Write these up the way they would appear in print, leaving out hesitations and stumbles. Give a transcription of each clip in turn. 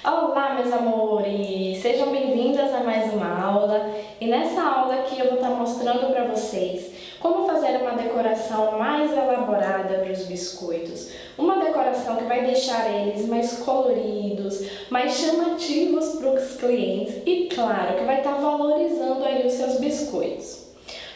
Olá, meus amores! Sejam bem-vindas a mais uma aula. E nessa aula aqui eu vou estar mostrando para vocês como fazer uma decoração mais elaborada para os biscoitos. Uma decoração que vai deixar eles mais coloridos, mais chamativos para os clientes e, claro, que vai estar valorizando aí os seus biscoitos.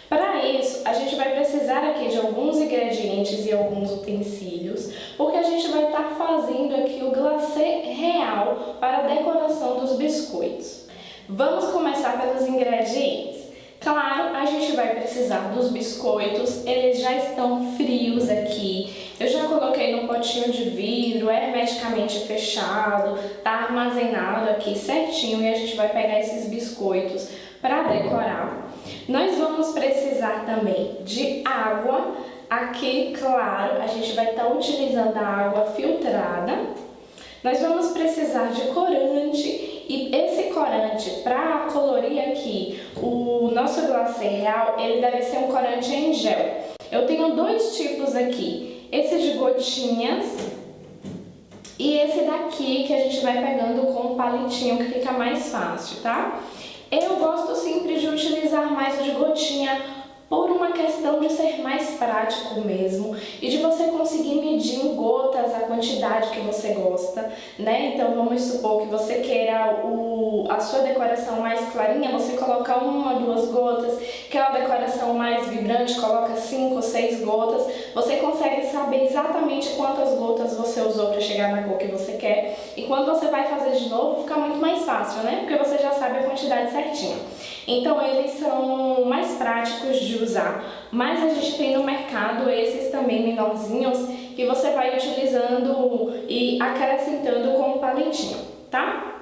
Para isso, a gente vai precisar aqui de alguns ingredientes e alguns utensílios, porque a gente vai estar fazendo aqui o glacê real para a decoração dos biscoitos. Vamos começar pelos ingredientes. Claro, a gente vai precisar dos biscoitos, eles já estão frios aqui. Eu já coloquei no potinho de vidro, hermeticamente fechado, tá armazenado aqui certinho e a gente vai pegar esses biscoitos para decorar. Nós vamos precisar também de água. Aqui, claro, a gente vai estar utilizando a água filtrada. Nós vamos precisar de corante e esse corante, para colorir aqui o nosso glacê real, ele deve ser um corante em gel. Eu tenho dois tipos aqui, esse de gotinhas e esse daqui que a gente vai pegando com um palitinho que fica mais fácil, tá? Eu gosto sempre de utilizar mais o de gotinha por uma questão de ser mais prático mesmo e de você conseguir medir em gotas a quantidade que você gosta, né? Então vamos supor que você queira a sua decoração mais clarinha, você coloca 1 ou 2 gotas, quer uma decoração mais vibrante, coloca 5 ou 6 gotas, você consegue saber exatamente quantas gotas você usou para chegar na cor que você quer e quando você vai fazer de novo fica muito mais fácil, né? Porque você já sabe a quantidade certinha. Então eles são mais práticos de usar, mas a gente tem no mercado esses também menorzinhos que você vai utilizando e acrescentando com um palitinho, tá?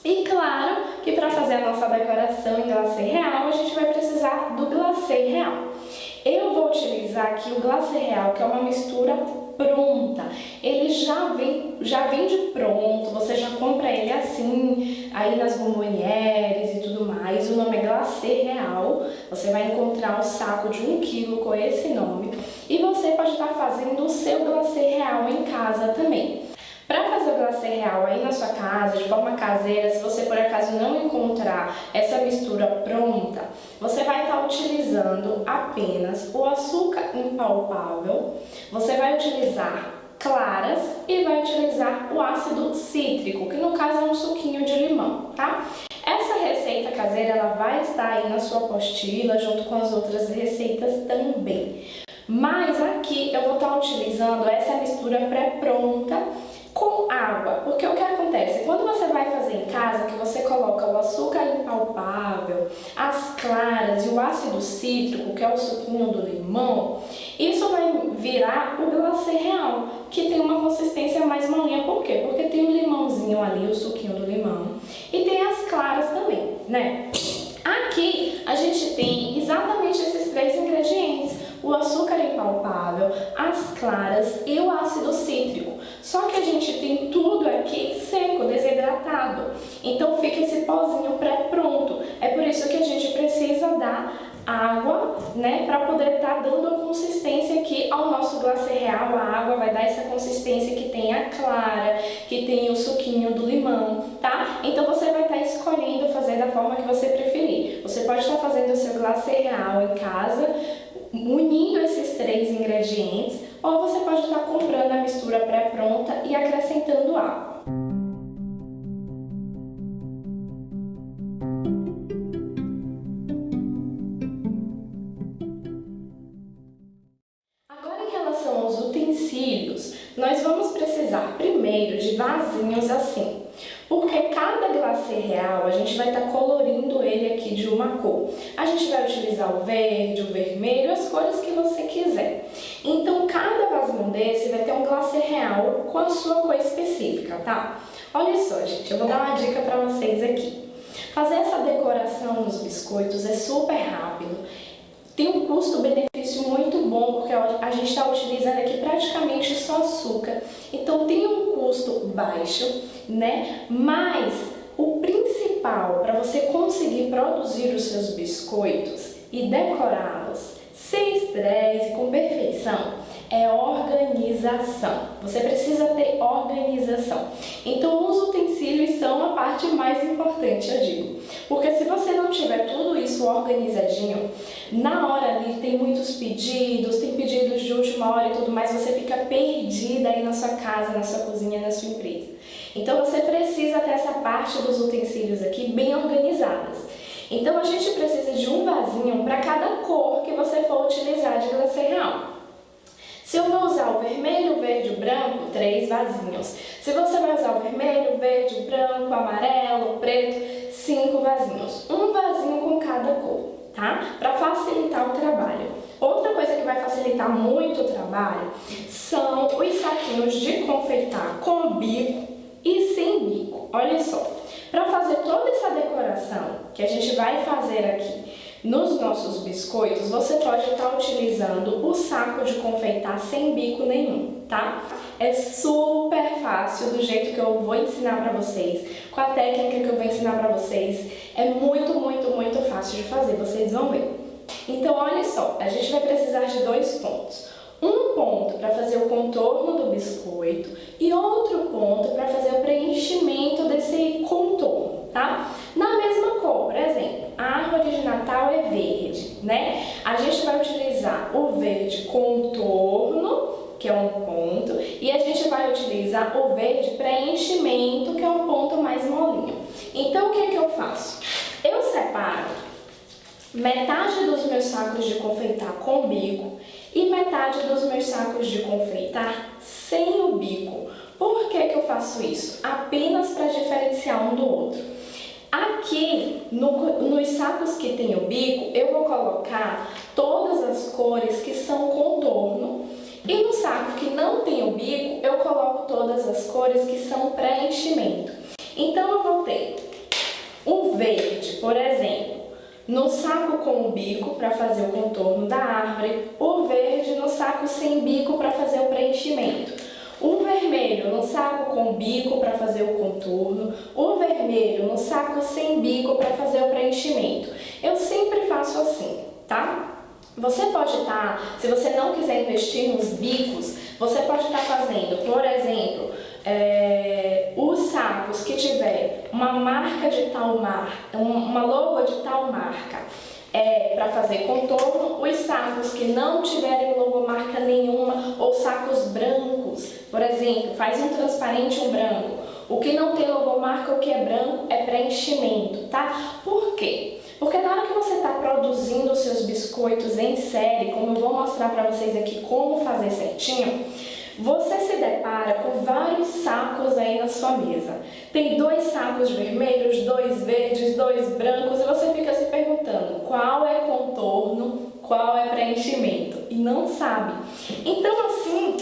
E claro que para fazer a nossa decoração em glacê real, a gente vai precisar do glacê real. Eu vou utilizar aqui o glacê real, que é uma mistura pronta. Ele já vem de pronto, você já compra ele assim, aí nas bombonières e tudo mais. O nome é glacê real, você vai encontrar um saco de 1 kg com esse nome. E você pode estar fazendo o seu glacê real em casa também. Para fazer o glacê real aí na sua casa, de forma caseira, se você por acaso não encontrar essa mistura pronta, você vai estar utilizando apenas o açúcar impalpável, você vai utilizar claras e vai utilizar o ácido cítrico, que no caso é um suquinho de limão, tá? Essa receita caseira ela vai estar aí na sua apostila, junto com as outras receitas também. Mas aqui eu vou estar utilizando essa mistura pré-pronta com água, porque o que acontece? Quando você vai fazer em casa, que você coloca o açúcar impalpável, as claras e o ácido cítrico, que é o suquinho do limão, isso vai virar o glacê real, que tem uma consistência mais molinha. Por quê? Porque tem o limãozinho ali, o suquinho do limão, e tem as claras também, né? Aqui a gente tem exatamente esses 3 ingredientes, o açúcar impalpável, as claras e o ácido cítrico. Só que a gente tem tudo aqui seco, desidratado. Então fica esse pozinho pré-pronto. É por isso que a gente precisa dar água, né, para poder estar dando a consistência aqui ao nosso glacê real. A água vai dar essa consistência que tem a clara, que tem o suquinho do limão, tá? Então você vai estar escolhendo fazer da forma que você preferir. Você pode estar fazendo o seu glacê real em casa, unindo esses 3 ingredientes, ou você pode estar comprando a mistura pré-pronta e acrescentando água. Agora, em relação aos utensílios, nós vamos precisar primeiro de vasinhos assim, porque cada glacê real a gente vai estar colorindo ele aqui de uma cor. A gente vai utilizar o verde, o vermelho, as cores que você quiser. Então, cada vasinho desse vai ter um glacê real com a sua cor específica, tá? Olha só, gente, eu vou dar uma dica para vocês aqui. Fazer essa decoração nos biscoitos é super rápido. Tem um custo-benefício muito bom, porque a gente está utilizando aqui praticamente só açúcar. Então tem um custo baixo, né? Mas o principal para você conseguir produzir os seus biscoitos e decorá-los sem estresse e com perfeição é organização. Você precisa ter organização. Então os utensílios são parte mais importante, eu digo. Porque se você não tiver tudo isso organizadinho, na hora ali tem muitos pedidos, tem pedidos de última hora e tudo mais, você fica perdida aí na sua casa, na sua cozinha, na sua empresa. Então você precisa ter essa parte dos utensílios aqui bem organizadas. Então a gente precisa de um vasinho para cada cor que você for utilizar de glacê real. Se eu vou usar o vermelho, o verde e o branco, 3 vasinhos. Se você vai usar o vermelho, o verde, o branco, o amarelo, o preto, 5 vasinhos. Um vasinho com cada cor, tá? Para facilitar o trabalho. Outra coisa que vai facilitar muito o trabalho são os saquinhos de confeitar com bico e sem bico. Olha só, para fazer toda essa decoração que a gente vai fazer aqui nos nossos biscoitos, você pode estar utilizando o saco de confeitar sem bico nenhum, tá? É super fácil, do jeito que eu vou ensinar para vocês, com a técnica que eu vou ensinar para vocês. É muito fácil de fazer, vocês vão ver. Então, olha só, a gente vai precisar de 2 pontos. Um ponto para fazer o contorno do biscoito e outro ponto para fazer o preenchimento desse contorno, tá? Na mesma cor, por exemplo, a árvore de Natal é verde, né? A gente vai utilizar o verde contorno, que é um ponto, e a gente vai utilizar o verde preenchimento, que é um ponto mais molinho. Então, o que é que eu faço? Eu separo metade dos meus sacos de confeitar com bico e metade dos meus sacos de confeitar sem o bico. Por que que eu faço isso? Apenas para diferenciar um do outro. Aqui, nos sacos que tem o bico, eu vou colocar todas as cores que são contorno, e no saco que não tem o bico, eu coloco todas as cores que são preenchimento. Então, eu vou ter o verde, por exemplo, no saco com o bico para fazer o contorno da árvore, o verde no saco sem bico para fazer o preenchimento, o vermelho no saco com bico para fazer o contorno, o vermelho no saco sem bico para fazer o preenchimento. Eu sempre faço assim, tá? Você pode estar, se você não quiser investir nos bicos, você pode estar fazendo, por exemplo, os sacos que tiver uma marca de tal marca, uma logo de tal marca, para fazer contorno. Os sacos que não tiverem logomarca nenhuma, ou sacos brancos, por exemplo, faz um transparente e um branco. O que não tem logomarca, o que é branco, é preenchimento, tá? Por quê? Porque na hora que você está produzindo os seus biscoitos em série, como eu vou mostrar para vocês aqui como fazer certinho, você se depara com vários sacos aí na sua mesa. Tem 2 sacos vermelhos, 2 verdes, 2 brancos, e você fica se perguntando qual é contorno, qual é preenchimento, e não sabe. Então, assim,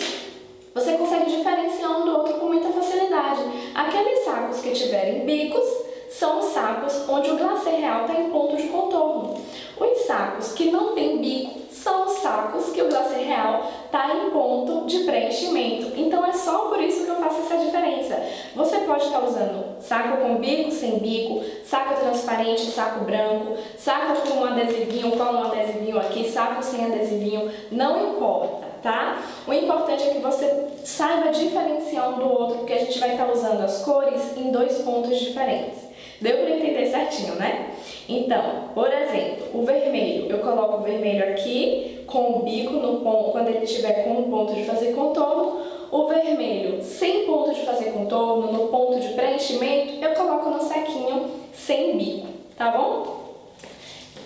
você consegue diferenciar um do outro com muita facilidade. Aqueles sacos que tiverem bicos são os sacos onde o glacê real está em ponto de contorno. Os sacos que não tem bico são os sacos que o glacê real está em ponto de preenchimento. Então é só por isso que eu faço essa diferença. Você pode estar usando saco com bico, sem bico, saco transparente, saco branco, saco com um adesivinho, cola um adesivinho aqui, saco sem adesivinho, não importa, tá? O importante é que você saiba diferenciar um do outro, porque a gente vai estar usando as cores em 2 pontos diferentes. Deu para entender certinho, né? Então, por exemplo, o vermelho, eu coloco o vermelho aqui com o bico no ponto, quando ele estiver com um ponto de fazer contorno. O vermelho sem ponto de fazer contorno, no ponto de preenchimento, eu coloco no saquinho sem bico, tá bom?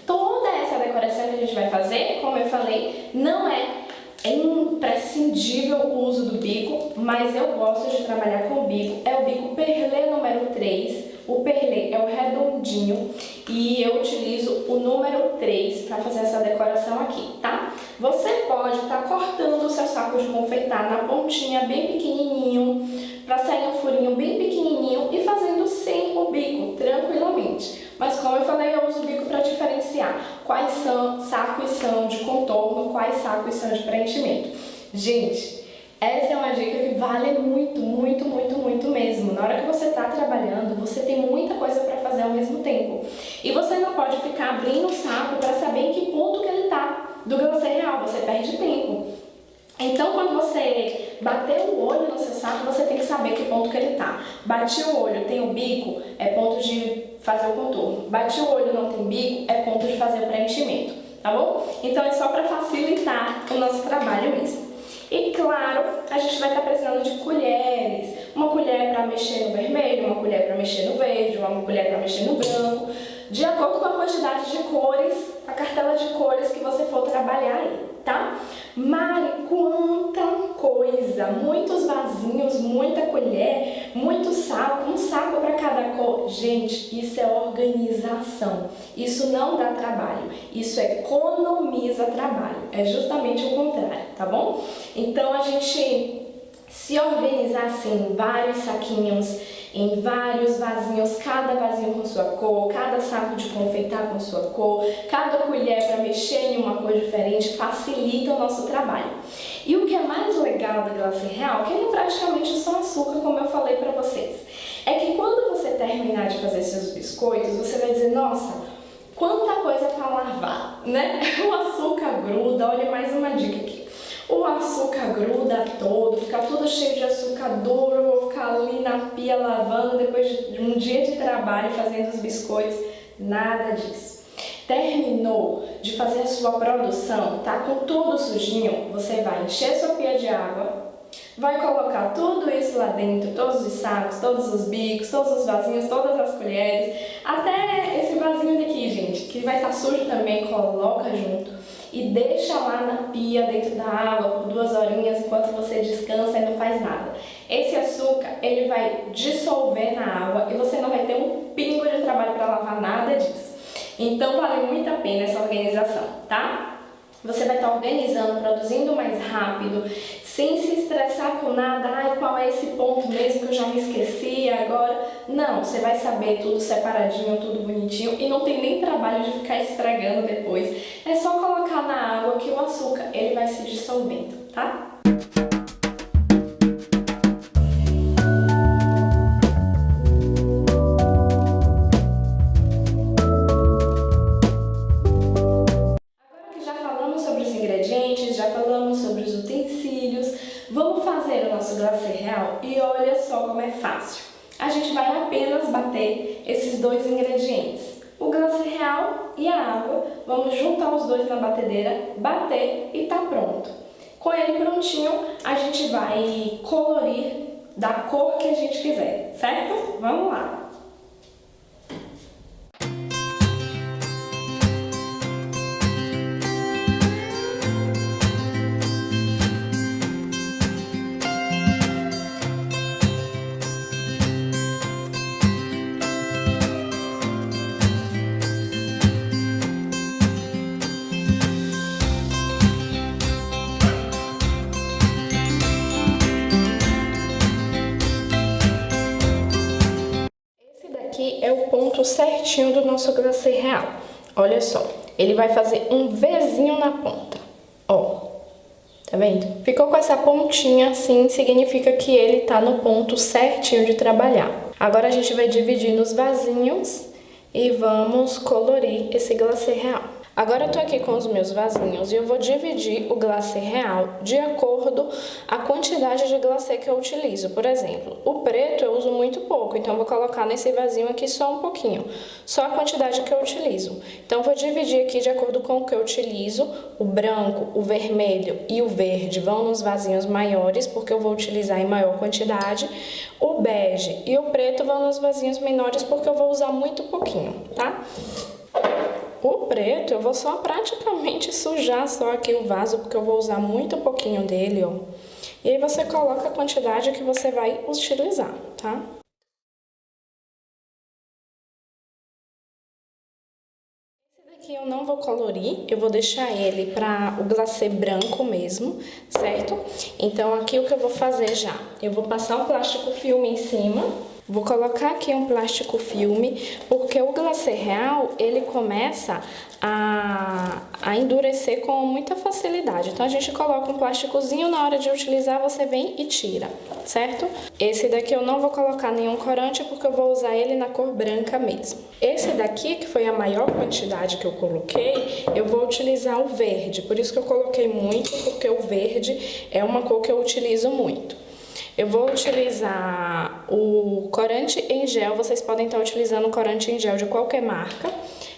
Toda essa decoração que a gente vai fazer, como eu falei, não é imprescindível o uso do bico, mas eu gosto de trabalhar com o bico. É o bico Perlé número 3. O perlê é o redondinho e eu utilizo o número 3 para fazer essa decoração aqui, tá? Você pode estar cortando o seu saco de confeitar na pontinha bem pequenininho, para sair um furinho bem pequenininho e fazendo sem o bico, tranquilamente. Mas como eu falei, eu uso o bico para diferenciar quais sacos são de contorno, quais sacos são de preenchimento. Gente, essa é uma dica que vale muito mesmo. Na hora que você está trabalhando, você tem muita coisa para fazer ao mesmo tempo. E você não pode ficar abrindo o saco para saber em que ponto que ele está do glacê real, você perde tempo. Então, quando você bater o olho no seu saco, você tem que saber que ponto que ele está. Bati o olho, tem o bico, é ponto fazer o contorno. Bati o olho, não tem bico, é ponto de fazer o preenchimento, tá bom? Então é só para facilitar o nosso trabalho mesmo. E claro, a gente vai estar precisando de colheres. Uma colher para mexer no vermelho, uma colher para mexer no verde, uma colher para mexer no branco, de acordo com a quantidade de cores, a cartela de cores que você for trabalhar aí, tá? Mari, quanta coisa! Muitos vasinhos, muita colher, muito saco, um saco para cada cor. Gente, isso é organização. Isso não dá trabalho, isso economiza trabalho. É justamente o contrário, tá bom? Então a gente se organizar assim, vários saquinhos, em vários vasinhos, cada vasinho com sua cor, cada saco de confeitar com sua cor, cada colher para mexer em uma cor diferente, facilita o nosso trabalho. E o que é mais legal da Glacê Real, que ele é praticamente só açúcar, como eu falei para vocês, é que quando você terminar de fazer seus biscoitos, você vai dizer, nossa, quanta coisa para lavar, né? O açúcar gruda, olha mais uma dica aqui. O açúcar gruda todo, fica tudo cheio de açúcar duro, eu vou ficar ali na pia lavando depois de um dia de trabalho fazendo os biscoitos, nada disso. Terminou de fazer a sua produção, tá com tudo sujinho, você vai encher sua pia de água, vai colocar tudo isso lá dentro, todos os sacos, todos os bicos, todos os vasinhos, todas as colheres, até esse vasinho daqui, gente, que vai estar sujo também, coloca junto. E deixa lá na pia, dentro da água, por 2 horinhas, enquanto você descansa e não faz nada. Esse açúcar, ele vai dissolver na água e você não vai ter um pingo de trabalho para lavar nada disso. Então, vale muito a pena essa organização, tá? Você vai estar organizando, produzindo mais rápido, sem se estressar com nada. Ai, qual é esse ponto mesmo que eu já me esqueci agora? Não, você vai saber tudo separadinho, tudo bonitinho e não tem nem trabalho de ficar estragando depois. É só colocar na água que o açúcar ele vai se dissolvendo, tá? Já falamos sobre os utensílios, vamos fazer o nosso glacê real e olha só como é fácil. A gente vai apenas bater esses 2 ingredientes, o glacê real e a água, vamos juntar os 2 na batedeira, bater e tá pronto. Com ele prontinho, a gente vai colorir da cor que a gente quiser, certo? Vamos lá! Aqui é o ponto certinho do nosso glacê real. Olha só, ele vai fazer um Vzinho na ponta, ó, tá vendo? Ficou com essa pontinha assim, significa que ele tá no ponto certinho de trabalhar. Agora a gente vai dividir nos vasinhos e vamos colorir esse glacê real. Agora eu tô aqui com os meus vasinhos e eu vou dividir o glacê real de acordo com a quantidade de glacê que eu utilizo. Por exemplo, o preto eu uso muito pouco, então eu vou colocar nesse vasinho aqui só um pouquinho, só a quantidade que eu utilizo. Então eu vou dividir aqui de acordo com o que eu utilizo. O branco, o vermelho e o verde vão nos vasinhos maiores, porque eu vou utilizar em maior quantidade. O bege e o preto vão nos vasinhos menores, porque eu vou usar muito pouquinho, tá? O preto eu vou só praticamente sujar só aqui o vaso, porque eu vou usar muito pouquinho dele, ó. E aí você coloca a quantidade que você vai utilizar, tá? Esse daqui eu não vou colorir, eu vou deixar ele para o glacê branco mesmo, certo? Então aqui o que eu vou fazer já? Eu vou passar um plástico filme em cima. Vou colocar aqui um plástico filme, porque o glacê real, ele começa a endurecer com muita facilidade. Então, a gente coloca um plásticozinho, na hora de utilizar, você vem e tira, certo? Esse daqui eu não vou colocar nenhum corante, porque eu vou usar ele na cor branca mesmo. Esse daqui, que foi a maior quantidade que eu coloquei, eu vou utilizar o verde. Por isso que eu coloquei muito, porque o verde é uma cor que eu utilizo muito. Eu vou utilizar o corante em gel, vocês podem estar utilizando o corante em gel de qualquer marca.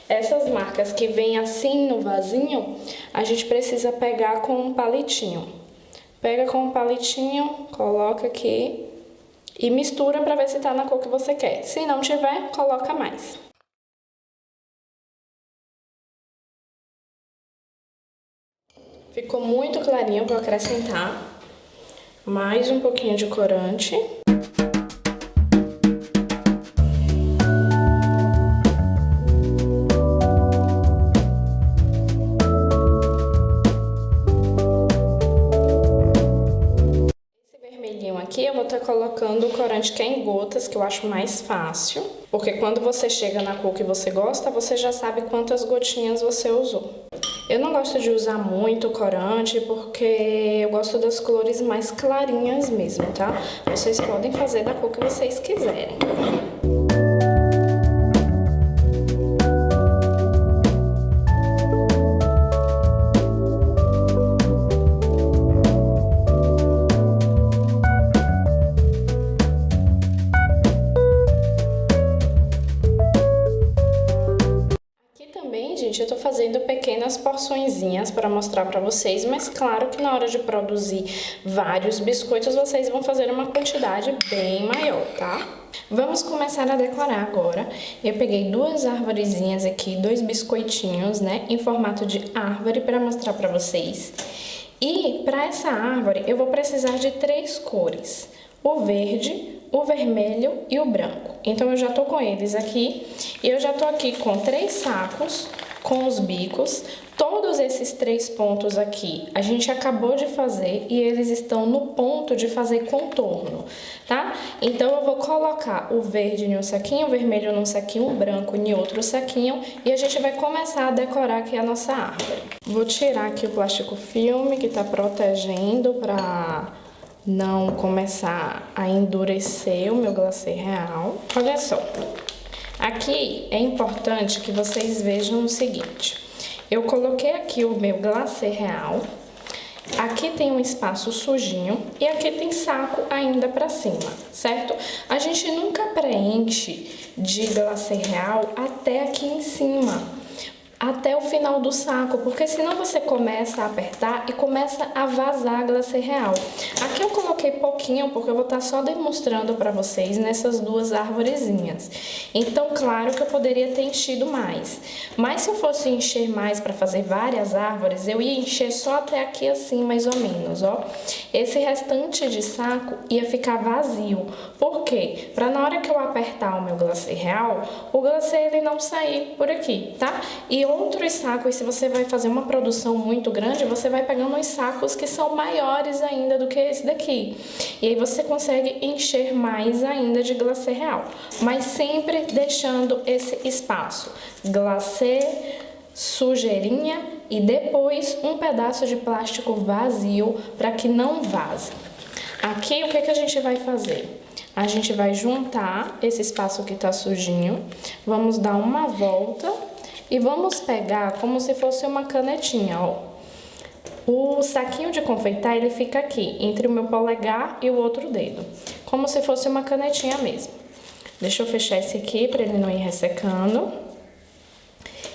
Essas marcas que vêm assim no vasinho, a gente precisa pegar com um palitinho. Pega com um palitinho, coloca aqui e mistura para ver se tá na cor que você quer. Se não tiver, coloca mais. Ficou muito clarinho, vou acrescentar mais um pouquinho de corante. Aqui eu vou estar colocando o corante que é em gotas, que eu acho mais fácil, porque quando você chega na cor que você gosta, você já sabe quantas gotinhas você usou. Eu não gosto de usar muito corante, porque eu gosto das cores mais clarinhas mesmo, tá? Vocês podem fazer da cor que vocês quiserem. Gente, eu tô fazendo pequenas porçõezinhas para mostrar para vocês, mas claro que na hora de produzir vários biscoitos, vocês vão fazer uma quantidade bem maior, tá? Vamos começar a decorar agora. Eu peguei duas arvorezinhas aqui, dois biscoitinhos, né, em formato de árvore para mostrar para vocês. E para essa árvore eu vou precisar de 3 cores: o verde, o vermelho e o branco. Então eu já tô com eles aqui e eu já tô aqui com 3 sacos com os bicos. Todos esses 3 pontos aqui a gente acabou de fazer e eles estão no ponto de fazer contorno, tá? Então eu vou colocar o verde em um saquinho, o vermelho num saquinho, o branco em outro saquinho e a gente vai começar a decorar aqui a nossa árvore. Vou tirar aqui o plástico filme que tá protegendo para não começar a endurecer o meu glacê real. Olha só, aqui é importante que vocês vejam o seguinte: eu coloquei aqui o meu glacê real, aqui tem um espaço sujinho e aqui tem saco ainda pra cima, certo? A gente nunca preenche de glacê real até aqui em cima, até o final do saco, porque senão você começa a apertar e começa a vazar a glacê real. Aqui eu coloquei pouquinho, porque eu vou estar só demonstrando para vocês nessas duas arvorezinhas. Então, claro que eu poderia ter enchido mais, mas se eu fosse encher mais para fazer várias árvores, eu ia encher só até aqui assim, mais ou menos, ó. Esse restante de saco ia ficar vazio. Por quê? Para na hora que eu apertar o meu glacê real, o glacê ele não sair por aqui, tá? E outros sacos, se você vai fazer uma produção muito grande, você vai pegando uns sacos que são maiores ainda do que esse daqui. E aí você consegue encher mais ainda de glacê real, mas sempre deixando esse espaço. Glacê, sujeirinha e depois um pedaço de plástico vazio para que não vaze. Aqui o que que a gente vai fazer? A gente vai juntar esse espaço que tá sujinho, vamos dar uma volta e vamos pegar como se fosse uma canetinha, ó. O saquinho de confeitar, ele fica aqui, entre o meu polegar e o outro dedo, como se fosse uma canetinha mesmo. Deixa eu fechar esse aqui para ele não ir ressecando.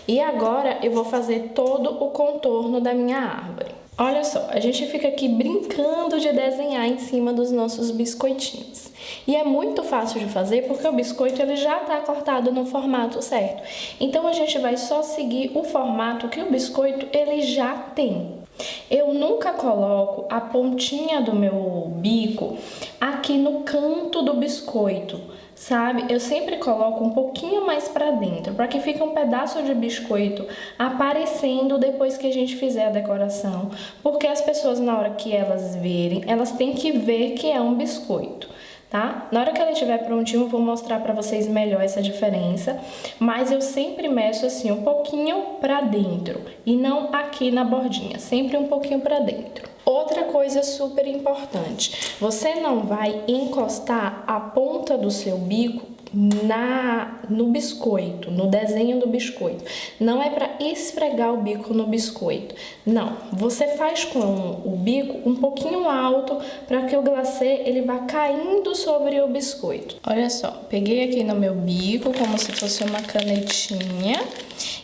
E agora eu vou fazer todo o contorno da minha árvore. Olha só, a gente fica aqui brincando de desenhar em cima dos nossos biscoitinhos. E é muito fácil de fazer porque o biscoito ele já está cortado no formato certo. Então a gente vai só seguir o formato que o biscoito ele já tem. Eu nunca coloco a pontinha do meu bico aqui no canto do biscoito, sabe? Eu sempre coloco um pouquinho mais para dentro, para que fique um pedaço de biscoito aparecendo depois que a gente fizer a decoração, porque as pessoas na hora que elas verem, elas têm que ver que é um biscoito, tá? Na hora que ela estiver prontinho, eu vou mostrar para vocês melhor essa diferença, mas eu sempre mexo assim um pouquinho para dentro e não aqui na bordinha, sempre um pouquinho para dentro. Outra coisa super importante, você não vai encostar a ponta do seu bico no biscoito, no desenho do biscoito. Não é para esfregar o bico no biscoito. Não, você faz com o bico um pouquinho alto para que o glacê ele vá caindo sobre o biscoito. Olha só, peguei aqui no meu bico como se fosse uma canetinha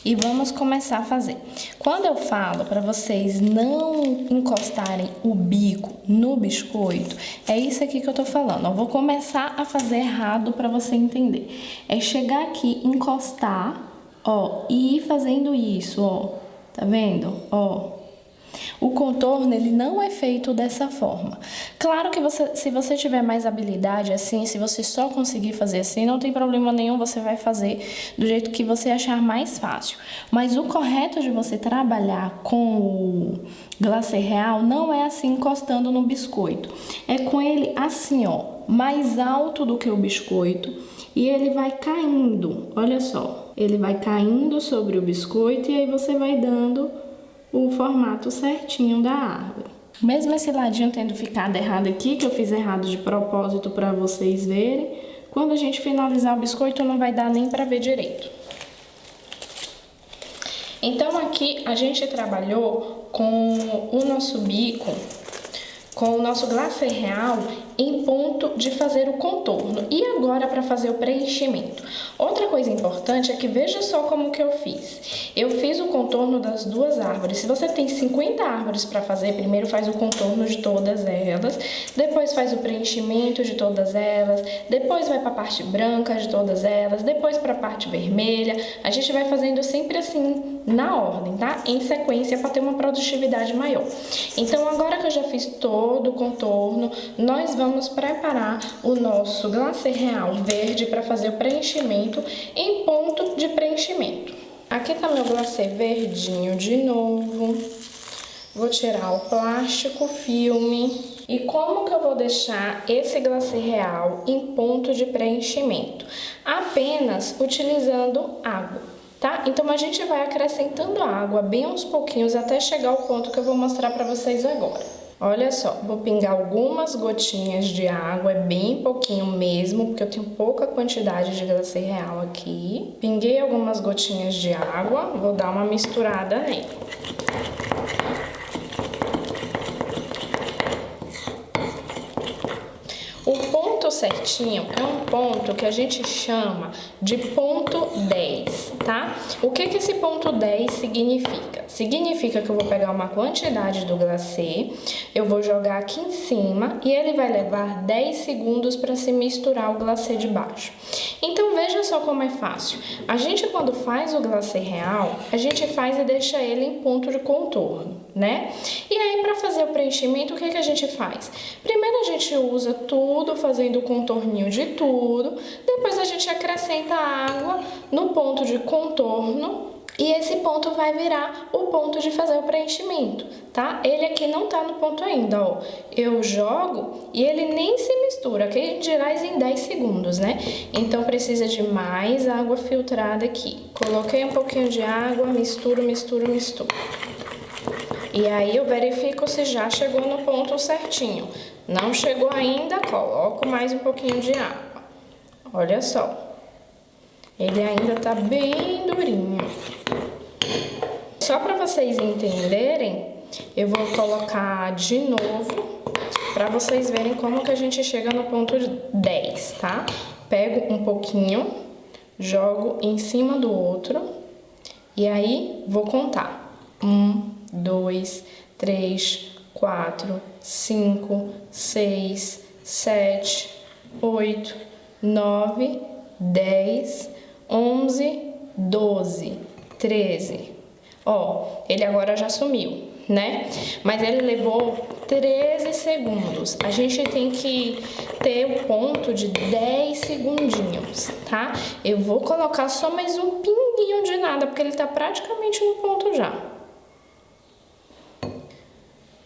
e vamos começar a fazer. Quando eu falo para vocês não encostarem o bico no biscoito, é isso aqui que eu tô falando. Eu vou começar a fazer errado para você entender. É chegar aqui, encostar, ó, e ir fazendo isso, ó. Tá vendo? Ó. O contorno, ele não é feito dessa forma. Claro que se você tiver mais habilidade assim, se você só conseguir fazer assim, não tem problema nenhum, você vai fazer do jeito que você achar mais fácil. Mas o correto de você trabalhar com o glacê real não é assim encostando no biscoito. É com ele assim, ó, mais alto do que o biscoito e ele vai caindo. Olha só, ele vai caindo sobre o biscoito e aí você vai dando o formato certinho da árvore. Mesmo esse ladinho tendo ficado errado aqui, que eu fiz errado de propósito para vocês verem, quando a gente finalizar o biscoito não vai dar nem para ver direito. Então aqui a gente trabalhou com o nosso bico, com o nosso glacê real em ponto de fazer o contorno. E agora para fazer o preenchimento. Outra coisa importante é que veja só como que eu fiz. Eu fiz o contorno das duas árvores. Se você tem 50 árvores para fazer, primeiro faz o contorno de todas elas, depois faz o preenchimento de todas elas, depois vai para a parte branca de todas elas, depois para a parte vermelha. A gente vai fazendo sempre assim, na ordem, tá? Em sequência, para ter uma produtividade maior. Então, agora que eu já fiz todo o contorno, nós vamos preparar o nosso glacê real verde para fazer o preenchimento em ponto de preenchimento. Aqui tá meu glacê verdinho de novo. Vou tirar o plástico filme. E como que eu vou deixar esse glacê real em ponto de preenchimento? Apenas utilizando água, tá? Então a gente vai acrescentando água bem aos pouquinhos até chegar ao ponto que eu vou mostrar para vocês agora. Olha só, vou pingar algumas gotinhas de água, é bem pouquinho mesmo, porque eu tenho pouca quantidade de glacê real aqui. Pinguei algumas gotinhas de água, vou dar uma misturada nele. O ponto certinho é um ponto que a gente chama de ponto 10, tá? O que esse ponto 10 significa? Significa que eu vou pegar uma quantidade do glacê, eu vou jogar aqui em cima e ele vai levar 10 segundos para se misturar o glacê de baixo. Então veja só como é fácil. A gente quando faz o glacê real, a gente faz e deixa ele em ponto de contorno, né? E aí para fazer o preenchimento, o que a gente faz? Primeiro a gente usa tudo, fazendo o contorninho de tudo, depois a gente acrescenta água no ponto de contorno e esse ponto vai virar o ponto de fazer o preenchimento, tá? Ele aqui não tá no ponto ainda, ó. Eu jogo e ele nem se mistura, que a gente dirá em 10 segundos, né? Então precisa de mais água filtrada aqui. Coloquei um pouquinho de água, misturo, misturo, misturo. E aí eu verifico se já chegou no ponto certinho. Não chegou ainda, coloco mais um pouquinho de água. Olha só. Ele ainda tá bem durinho. Só para vocês entenderem, eu vou colocar de novo para vocês verem como que a gente chega no ponto 10, tá? Pego um pouquinho, jogo em cima do outro e aí vou contar. 1, 2, 3, 4, 5, 6, 7, 8, 9, 10, 11, 12, 13. Ó, ele agora já sumiu, né? Mas ele levou 13 segundos. A gente tem que ter o ponto de 10 segundinhos, tá? Eu vou colocar só mais um pinguinho de nada, porque ele tá praticamente no ponto já.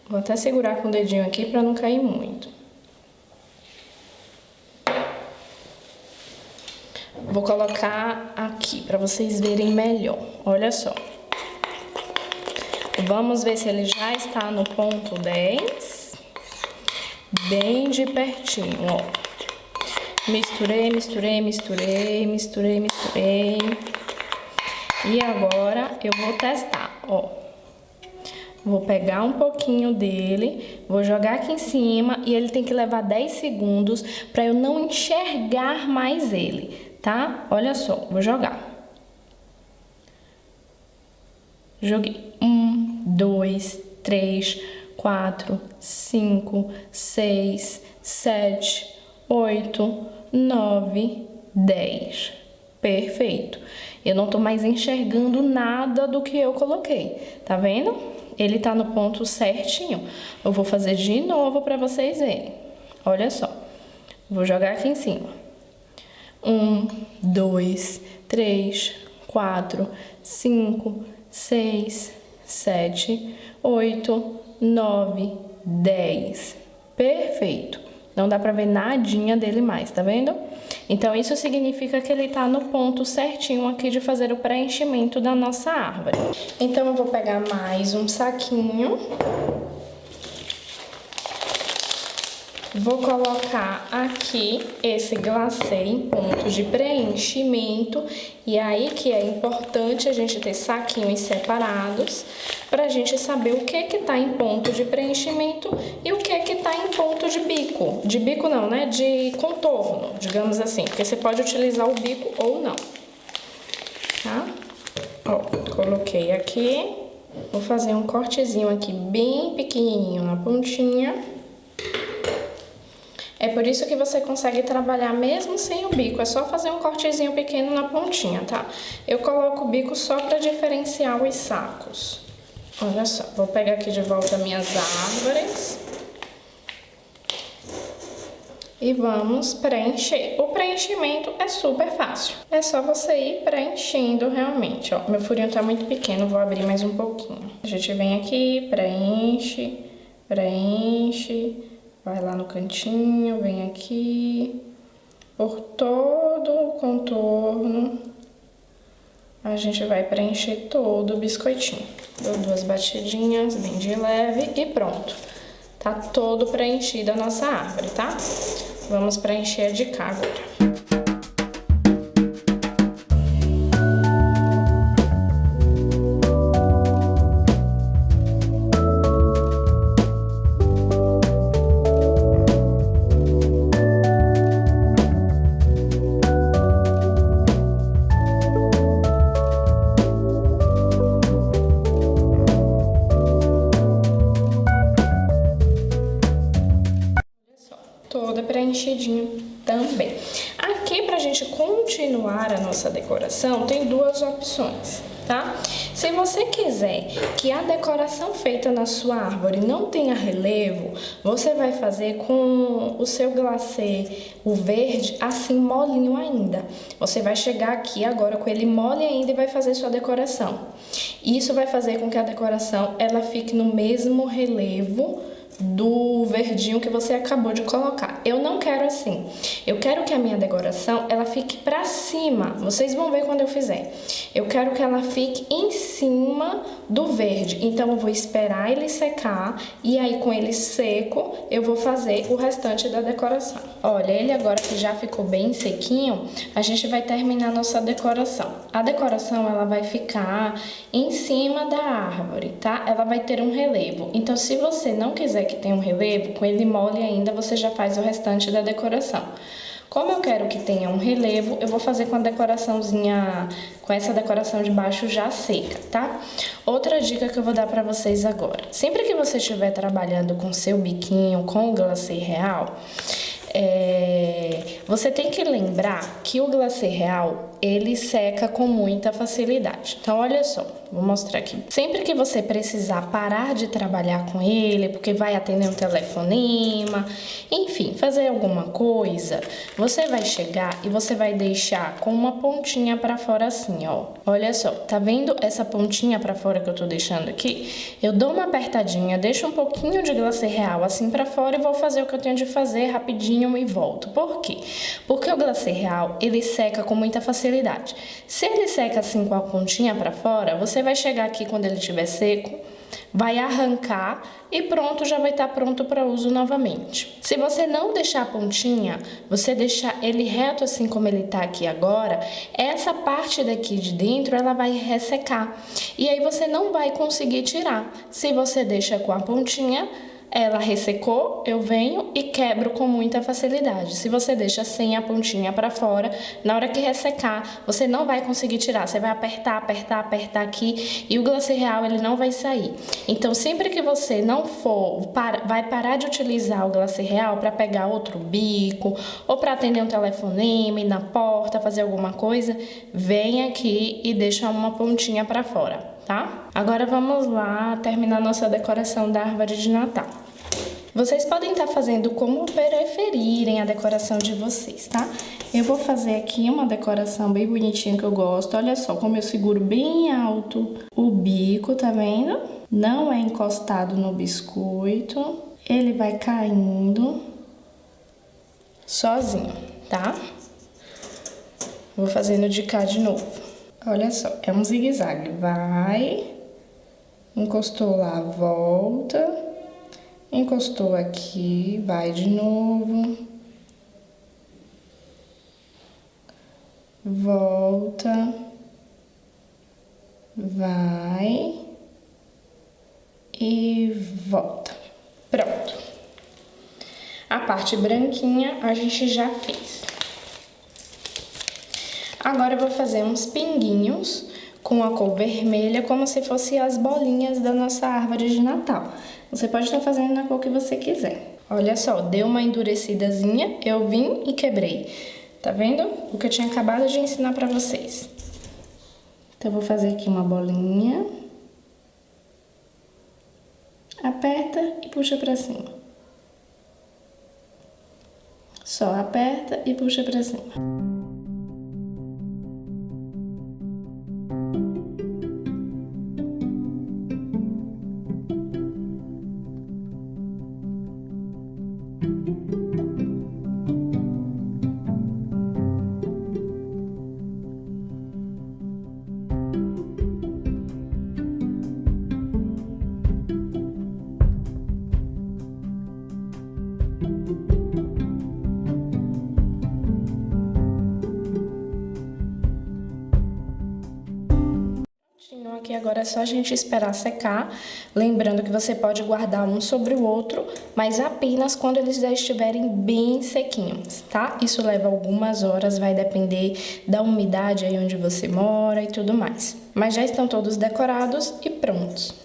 Vou até segurar com o dedinho aqui para não cair muito. Vou colocar aqui para vocês verem melhor. Olha só. Vamos ver se ele já está no ponto 10. Bem de pertinho, ó. Misturei, misturei, misturei, misturei, misturei. E agora eu vou testar, ó. Vou pegar um pouquinho dele, vou jogar aqui em cima e ele tem que levar 10 segundos para eu não enxergar mais ele, tá? Olha só, vou jogar. Joguei. 1, 2, 3, 4, 5, 6, 7, 8, 9, 10. Perfeito. Eu não tô mais enxergando nada do que eu coloquei, tá vendo? Ele tá no ponto certinho. Eu vou fazer de novo para vocês verem. Olha só. Vou jogar aqui em cima. 1, 2, 3, 4, 5, 6, 7, 8, 9, 10. Perfeito. Não dá pra ver nadinha dele mais, tá vendo? Então, isso significa que ele tá no ponto certinho aqui de fazer o preenchimento da nossa árvore. Então, eu vou pegar mais um saquinho. Vou colocar aqui esse glacê em ponto de preenchimento. E aí que é importante a gente ter saquinhos separados pra gente saber o que tá em ponto de preenchimento e o que tá em ponto de bico. De bico não, né? De contorno, digamos assim. Porque você pode utilizar o bico ou não. Tá? Ó, coloquei aqui. Vou fazer um cortezinho aqui bem pequenininho na pontinha. É por isso que você consegue trabalhar mesmo sem o bico, é só fazer um cortezinho pequeno na pontinha, tá? Eu coloco o bico só para diferenciar os sacos. Olha só, vou pegar aqui de volta minhas árvores. E vamos preencher. O preenchimento é super fácil. É só você ir preenchendo realmente, ó. Meu furinho tá muito pequeno, vou abrir mais um pouquinho. A gente vem aqui, preenche, preenche. Vai lá no cantinho, vem aqui, por todo o contorno, a gente vai preencher todo o biscoitinho. Dou 2 batidinhas, bem de leve e pronto. Tá todo preenchido a nossa árvore, tá? Vamos preencher a de cá agora. Toda preenchidinho também. Aqui, pra gente continuar a nossa decoração, tem 2 opções, tá? Se você quiser que a decoração feita na sua árvore não tenha relevo, você vai fazer com o seu glacê, o verde, assim molinho ainda. Você vai chegar aqui agora com ele mole ainda e vai fazer sua decoração. Isso vai fazer com que a decoração ela fique no mesmo relevo do verdinho que você acabou de colocar. Eu não quero assim. Eu quero que a minha decoração ela fique pra cima. Vocês vão ver quando eu fizer. Eu quero que ela fique em cima do verde. Então eu vou esperar ele secar e aí com ele seco eu vou fazer o restante da decoração. Olha, ele agora que já ficou bem sequinho, a gente vai terminar a nossa decoração. A decoração ela vai ficar em cima da árvore, tá? Ela vai ter um relevo. Então se você não quiser que tenha um relevo, com ele mole ainda, você já faz o restante da decoração. Como eu quero que tenha um relevo, eu vou fazer com a decoraçãozinha, com essa decoração de baixo já seca, tá? Outra dica que eu vou dar pra vocês agora. Sempre que você estiver trabalhando com seu biquinho, com o glacê real, você tem que lembrar que o glacê real, ele seca com muita facilidade. Então, olha só, vou mostrar aqui. Sempre que você precisar parar de trabalhar com ele, porque vai atender um telefonema, enfim, fazer alguma coisa, você vai chegar e você vai deixar com uma pontinha pra fora assim, ó. Olha só, tá vendo essa pontinha pra fora que eu tô deixando aqui? Eu dou uma apertadinha, deixo um pouquinho de glacê real assim pra fora e vou fazer o que eu tenho de fazer rapidinho e volto. Por quê? Porque o glacê real, ele seca com muita facilidade. Se ele seca assim com a pontinha pra fora, você vai chegar aqui quando ele estiver seco, vai arrancar e pronto, já vai estar pronto para uso novamente. Se você não deixar a pontinha, você deixar ele reto assim como ele tá aqui agora, essa parte daqui de dentro ela vai ressecar e aí você não vai conseguir tirar. Se você deixa com a pontinha, ela ressecou, eu venho e quebro com muita facilidade. Se você deixa sem a pontinha para fora, na hora que ressecar, você não vai conseguir tirar. Você vai apertar, apertar, apertar aqui e o glacê real ele não vai sair. Então, sempre que você não for, vai parar de utilizar o glacê real para pegar outro bico ou para atender um telefonema, ir na porta, fazer alguma coisa, vem aqui e deixa uma pontinha para fora, tá? Agora vamos lá terminar nossa decoração da árvore de Natal. Vocês podem estar fazendo como preferirem a decoração de vocês, tá? Eu vou fazer aqui uma decoração bem bonitinha que eu gosto. Olha só como eu seguro bem alto o bico, tá vendo? Não é encostado no biscoito. Ele vai caindo sozinho, tá? Vou fazendo de cá de novo. Olha só, é um zigue-zague. Vai, encostou lá, volta. Encostou aqui, vai de novo, volta, vai e volta. Pronto. A parte branquinha a gente já fez. Agora eu vou fazer uns pinguinhos com a cor vermelha, como se fossem as bolinhas da nossa árvore de Natal. Você pode estar fazendo na cor que você quiser. Olha só, deu uma endurecidazinha, eu vim e quebrei. Tá vendo? O que eu tinha acabado de ensinar pra vocês. Então, eu vou fazer aqui uma bolinha. Aperta e puxa pra cima. Só aperta e puxa pra cima. Aqui agora é só a gente esperar secar, lembrando que você pode guardar um sobre o outro, mas apenas quando eles já estiverem bem sequinhos, tá? Isso leva algumas horas, vai depender da umidade aí onde você mora e tudo mais. Mas já estão todos decorados e prontos.